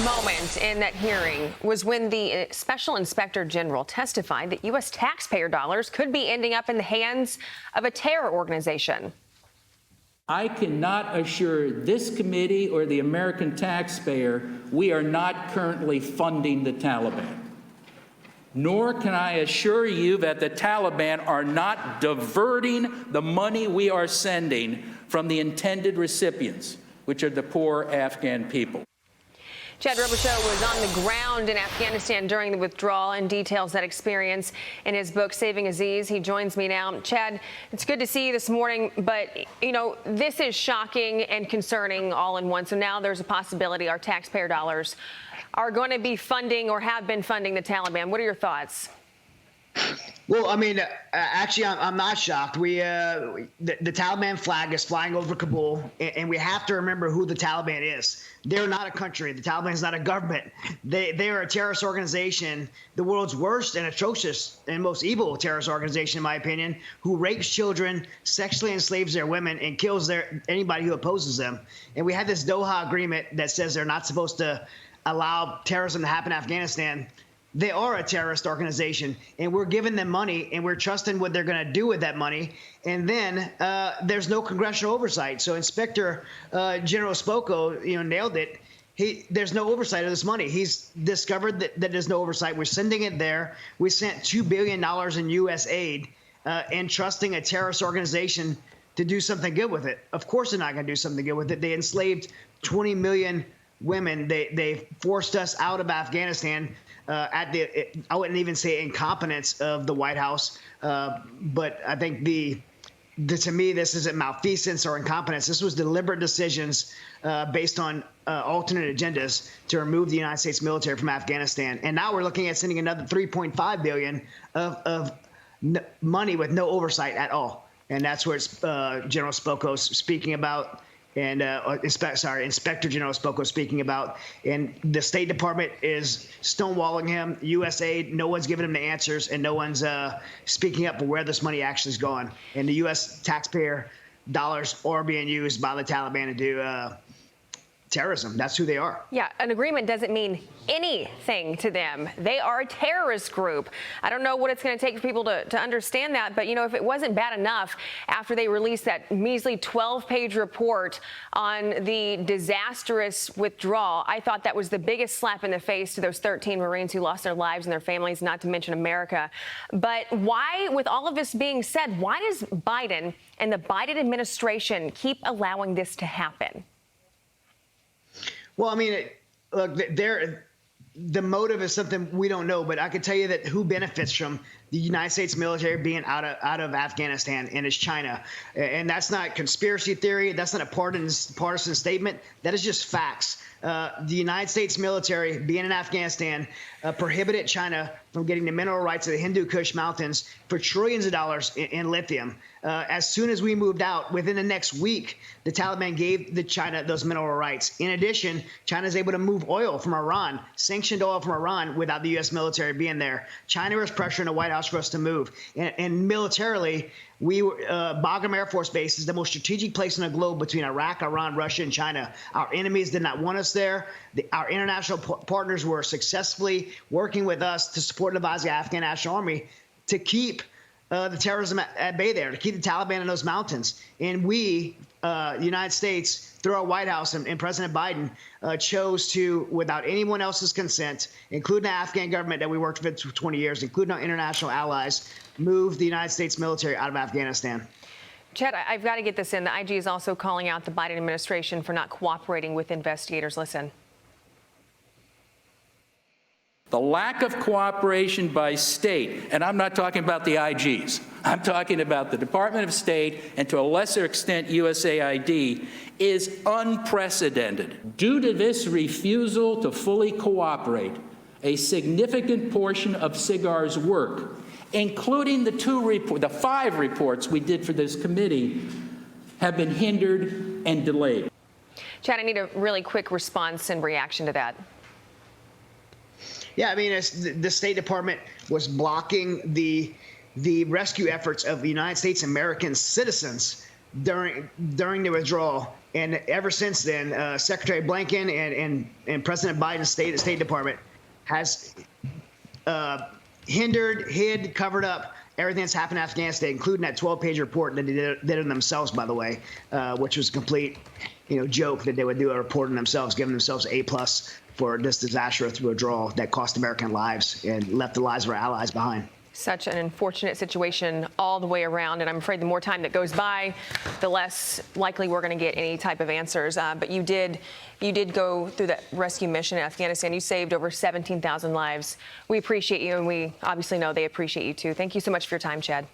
moment in that hearing was when the Special Inspector General testified that U.S. taxpayer dollars could be ending up in the hands of a terror organization. I cannot assure this committee or the American taxpayer we are not currently funding the Taliban. Nor can I assure you that the Taliban are not diverting the money we are sending from the intended recipients, which are the poor Afghan people. Chad Robichaux was on the ground in Afghanistan during the withdrawal and details that experience in his book, Saving Aziz. He joins me now. Chad, it's good to see you this morning, but, you know, this is shocking and concerning all in one. So now there's a possibility our taxpayer dollars are going to be funding or have been funding the Taliban. What are your thoughts? Well, I mean, actually, I'm not shocked. The Taliban flag is flying over Kabul, and we have to remember who the Taliban is. They're not a country. The Taliban is not a government. They are a terrorist organization, the world's worst and atrocious and most evil terrorist organization, in my opinion, who rapes children, sexually enslaves their women, and kills anybody who opposes them. And we had this Doha agreement that says they're not supposed to allow terrorism to happen in Afghanistan. They are a terrorist organization, and we're giving them money, and we're trusting what they're going to do with that money. And then there's no congressional oversight. So Inspector General Spoko, nailed it. There's no oversight of this money. He's discovered that there's no oversight. We're sending it there. We sent $2 billion in U.S. aid and trusting a terrorist organization to do something good with it. Of course they're not going to do something good with it. They enslaved 20 million women. They forced us out of Afghanistan. I wouldn't even say incompetence of the White House, but I think to me, this isn't malfeasance or incompetence. This was deliberate decisions based on alternate agendas to remove the United States military from Afghanistan. And now we're looking at sending another $3.5 billion of money with no oversight at all. And that's where General Spoko's speaking about. And Inspector General Spoko speaking about, and the State Department is stonewalling him. USAID, no one's giving him the answers, and no one's speaking up for where this money actually is going. And the U.S. taxpayer dollars are being used by the Taliban to do terrorism. That's who they are. Yeah, an agreement doesn't mean anything to them. They are a terrorist group. I don't know what it's going to take for people to understand that, but, if it wasn't bad enough after they released that measly 12-page report on the disastrous withdrawal, I thought that was the biggest slap in the face to those 13 Marines who lost their lives and their families, not to mention America. But why, with all of this being said, why does Biden and the Biden administration keep allowing this to happen? Well, I mean, look, the motive is something we don't know, but I can tell you that who benefits from the United States military being out of Afghanistan, and it's China. And that's not conspiracy theory. That's not a partisan statement. That is just facts. The United States military being in Afghanistan prohibited China from getting the mineral rights of the Hindu Kush Mountains for trillions of dollars in lithium. As soon as we moved out, within the next week, the Taliban gave China those mineral rights. In addition, China is able to move oil from Iran, sanctioned oil from Iran, without the U.S. military being there. China was pressuring the White House for us to move. And militarily, Bagram Air Force Base is the most strategic place in the globe between Iraq, Iran, Russia, and China. Our enemies did not want us there. Our international partners were successfully working with us to support the Afghan National Army to keep the terrorism at bay there, to keep the Taliban in those mountains. And we, the United States, through our White House and President Biden, chose to, without anyone else's consent, including the Afghan government that we worked with for 20 years, including our international allies, move the United States military out of Afghanistan. Chad, I've got to get this in. The IG is also calling out the Biden administration for not cooperating with investigators. Listen. The lack of cooperation by state, and I'm not talking about the IGs, I'm talking about the Department of State and to a lesser extent USAID, is unprecedented. Due to this refusal to fully cooperate, a significant portion of SIGAR's work, including the 5 reports we did for this committee, have been hindered and delayed. Chad, I need a really quick response and reaction to that. Yeah, I mean, the State Department was blocking the rescue efforts of the United States American citizens during the withdrawal. And ever since then, Secretary Blinken and President Biden's State Department has hid, covered up everything that's happened in Afghanistan, including that 12-page report that they did it themselves, by the way, which was a complete, joke that they would do a report on themselves, giving themselves A+ for this disastrous withdrawal that cost American lives and left the lives of our allies behind. Such an unfortunate situation all the way around, and I'm afraid the more time that goes by, the less likely we're going to get any type of answers. But you did go through that rescue mission in Afghanistan. You saved over 17,000 lives. We appreciate you, and we obviously know they appreciate you too. Thank you so much for your time, Chad.